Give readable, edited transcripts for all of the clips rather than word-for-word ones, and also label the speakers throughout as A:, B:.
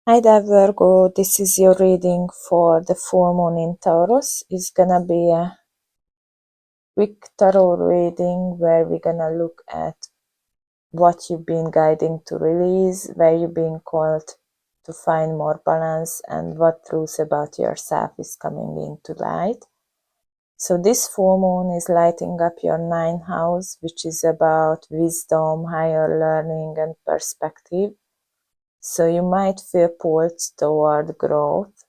A: Hi there, Virgo. This is your reading for the full moon in Taurus. It's gonna be a quick tarot reading where we're gonna look at what you've been guiding to release, where you've been called to find more balance, and what truth about yourself is coming into light. So this full moon is lighting up your ninth house, which is about wisdom, higher learning, and perspective. So you might feel pulled toward growth,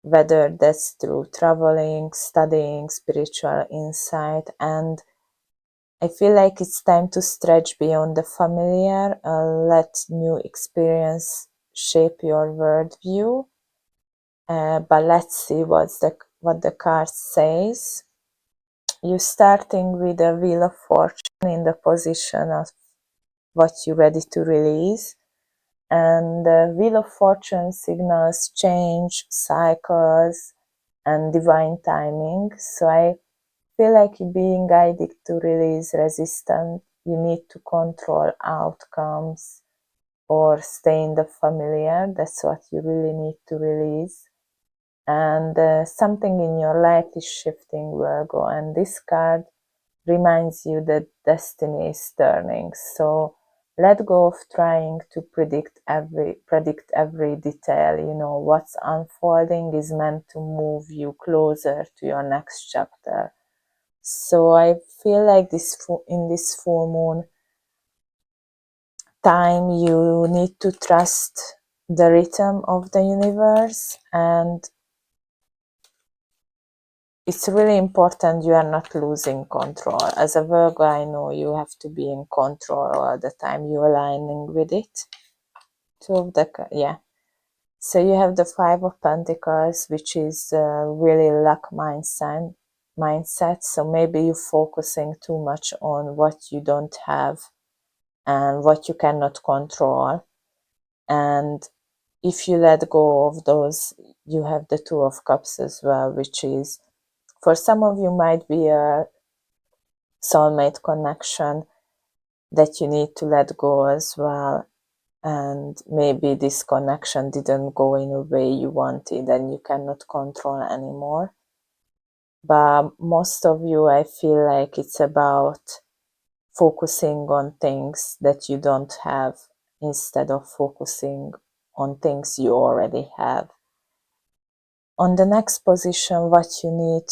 A: whether that's through traveling, studying, spiritual insight, and I feel like it's time to stretch beyond the familiar, let new experience shape your worldview. But let's see what the card says. You're starting with a Wheel of Fortune in the position of what you're ready to release. And the Wheel of Fortune signals change, cycles, and divine timing. So I feel like you're being guided to release resistance. You need to control outcomes or stay in the familiar. That's what you really need to release. And something in your life is shifting, Virgo. And this card reminds you that destiny is turning. So let go of trying to predict every detail. You know, what's unfolding is meant to move you closer to your next chapter. So I feel like in this full moon time, you need to trust the rhythm of the universe, and it's really important you are not losing control. As a Virgo, I know you have to be in control all the time. You're aligning with it. Yeah. So you have the Five of Pentacles, which is really luck mindset. So maybe you're focusing too much on what you don't have and what you cannot control. And if you let go of those, you have the Two of Cups as well, which is, for some of you, might be a soulmate connection that you need to let go as well. And maybe this connection didn't go in a way you wanted and you cannot control anymore. But most of you, I feel like it's about focusing on things that you don't have instead of focusing on things you already have. On the next position, what you need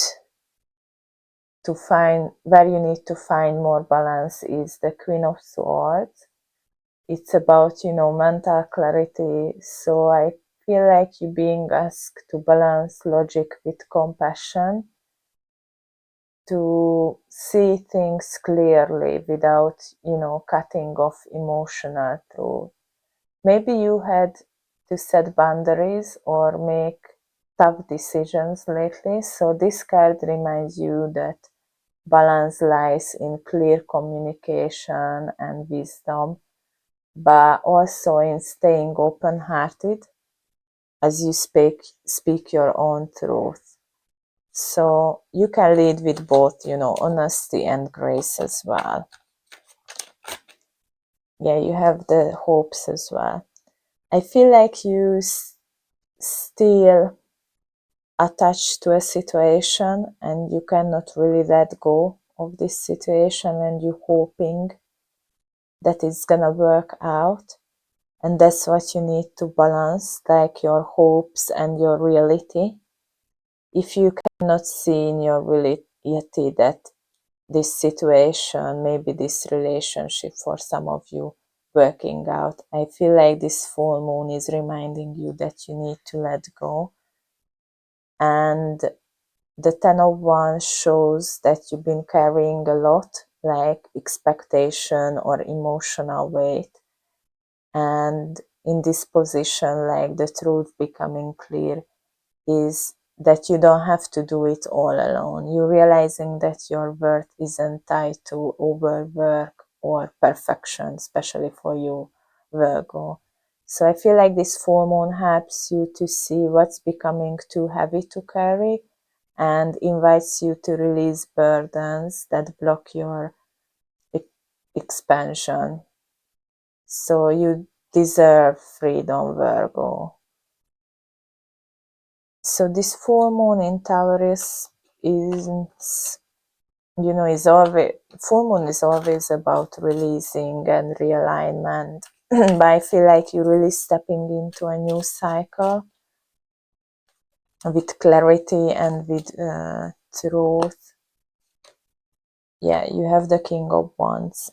A: to find, where you need to find more balance, is the Queen of Swords. It's about, mental clarity. So I feel like you're being asked to balance logic with compassion, to see things clearly without, cutting off emotional truth. Maybe you had to set boundaries or make tough decisions lately. So this card reminds you that balance lies in clear communication and wisdom, but also in staying open-hearted as you speak your own truth. So you can lead with both, honesty and grace as well. Yeah, you have the hopes as well. I feel like you still attached to a situation and you cannot really let go of this situation, and you're hoping that it's gonna work out. And that's what you need to balance, like your hopes and your reality. If you cannot see in your reality that this situation, maybe this relationship for some of you, working out, I feel like this full moon is reminding you that you need to let go. And the Ten of Wands shows that you've been carrying a lot, like expectation or emotional weight. And in this position, like the truth becoming clear is that you don't have to do it all alone. You're realizing that your worth isn't tied to overwork or perfection, especially for you, Virgo. So I feel like this full moon helps you to see what's becoming too heavy to carry and invites you to release burdens that block your expansion. So you deserve freedom, Virgo. So this full moon in Taurus is, is always, full moon is always about releasing and realignment. But I feel like you're really stepping into a new cycle with clarity and with truth. Yeah, you have the King of Wands.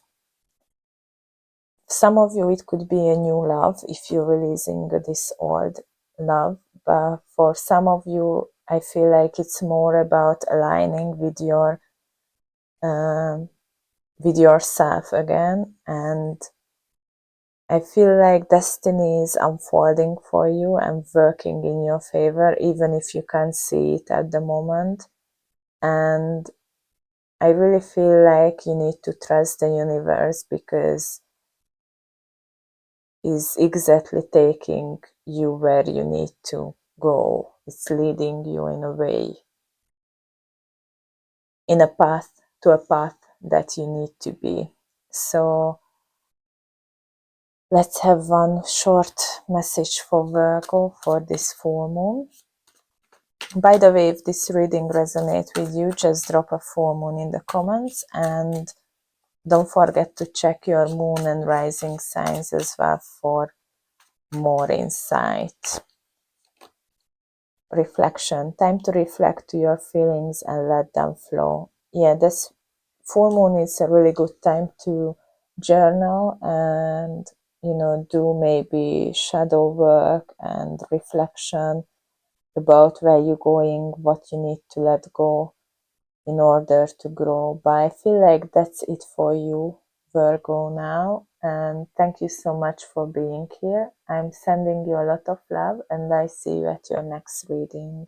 A: Some of you, it could be a new love if you're releasing this old love. But for some of you, I feel like it's more about aligning with yourself again. And I feel like destiny is unfolding for you and working in your favor, even if you can't see it at the moment. And I really feel like you need to trust the universe, because is exactly taking you where you need to go. It's leading you in a way, in a path, to a path that you need to be. So let's have one short message for Virgo for this full moon. By the way, if this reading resonates with you, just drop a full moon in the comments, and don't forget to check your moon and rising signs as well for more insight. Reflection. Time to reflect to your feelings and let them flow. Yeah, this full moon is a really good time to journal and, do maybe shadow work and reflection about where you're going, what you need to let go in order to grow. But I feel like that's it for you, Virgo, now. And thank you so much for being here. I'm sending you a lot of love, and I see you at your next reading.